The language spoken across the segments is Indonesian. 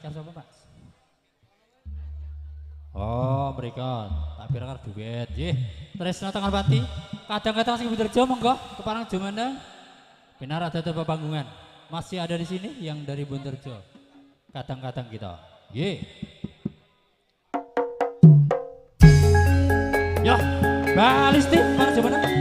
karo sapa, Pak? Oh, mereka tak kira karo duet. Nggih, Tresna Tangalpati. Kadang-kadang sing Bunderjo monggo keparang Jumandang. Benar ada panggungan. Masih ada di sini yang dari Bunderjo. Kadang-kadang kita. Nggih. Yo, Balisti, mana Jumandang?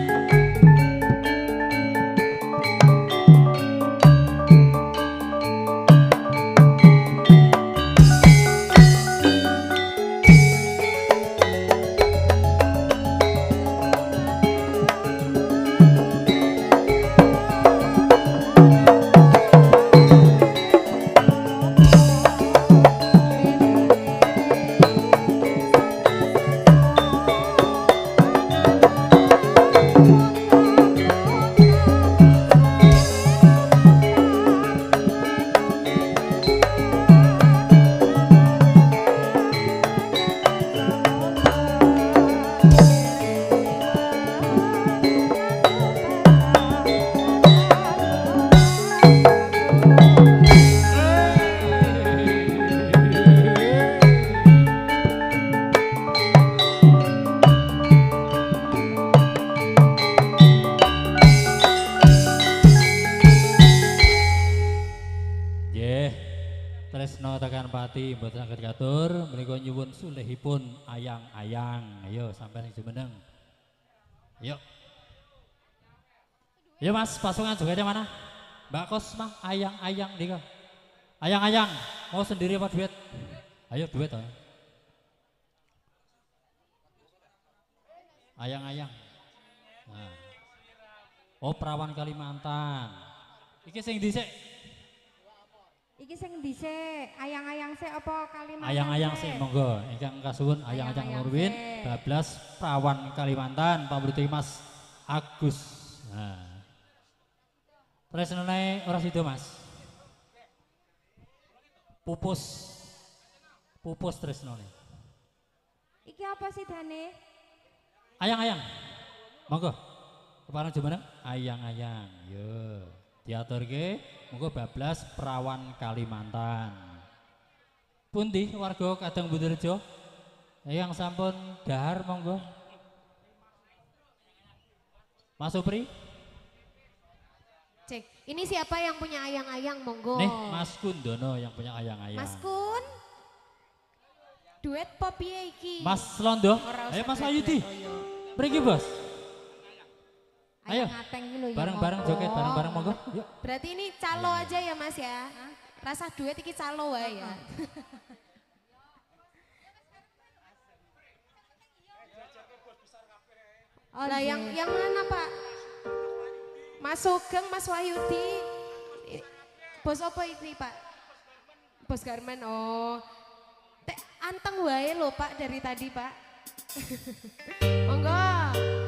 Tresno tekan pati mboten saged katur menika nyuwun sulihipun ayang-ayang. Ayo sampeyan sing jumeneng. Yuk. Yo Mas, pasungan jogetnya mana? Mbak Kosma, ayang-ayang nika. Ayang-ayang, mau sendiri apa duet? Ayo duet ayo. Ayang-ayang. Nah. Oh, Perawan Kalimantan. Iki sing dhisik. Iki sing dhisik, ayang-ayang sik apa Kalimantan? Ayang-ayang sik monggo. Ingkang kasuwun ayang-ayang Nurwin, bablas Perawan Kalimantan, pamriti Mas Agus. Nah. Tresnane ora sida, Mas. Pupus. Pupus tresnane. Iki apa sih Dane? Ayang-ayang. Monggo. Kepareng jumeneng ayang-ayang. Yo. Diaturke monggo bablas Perawan Kalimantan. Pundi warga Kadang Bunderjo? Yang sampun dahar monggo. Mas Supri? Cek, ini siapa yang punya ayang-ayang monggo? Nih, Mas Kundono yang punya ayang-ayang. Mas Kun? Duet pop piye iki? Mas Londo? Ora Ayo usah Mas duet, Ayudi. oh iya. Mriki, Bos. Ayo. Ayang ngateng iki lho ya. Bareng-bareng joget, bareng-bareng monggo. Yuk. Berarti ini calo aja ya Mas ya? Rasa duet iki calo wae ya. Oh, lah yang mana Pak? Mas Sugeng, Mas Wahyudi. Bos apa ini Pak? Bos Garmen. Oh. Anteng wae lho Pak dari tadi Pak. Monggo.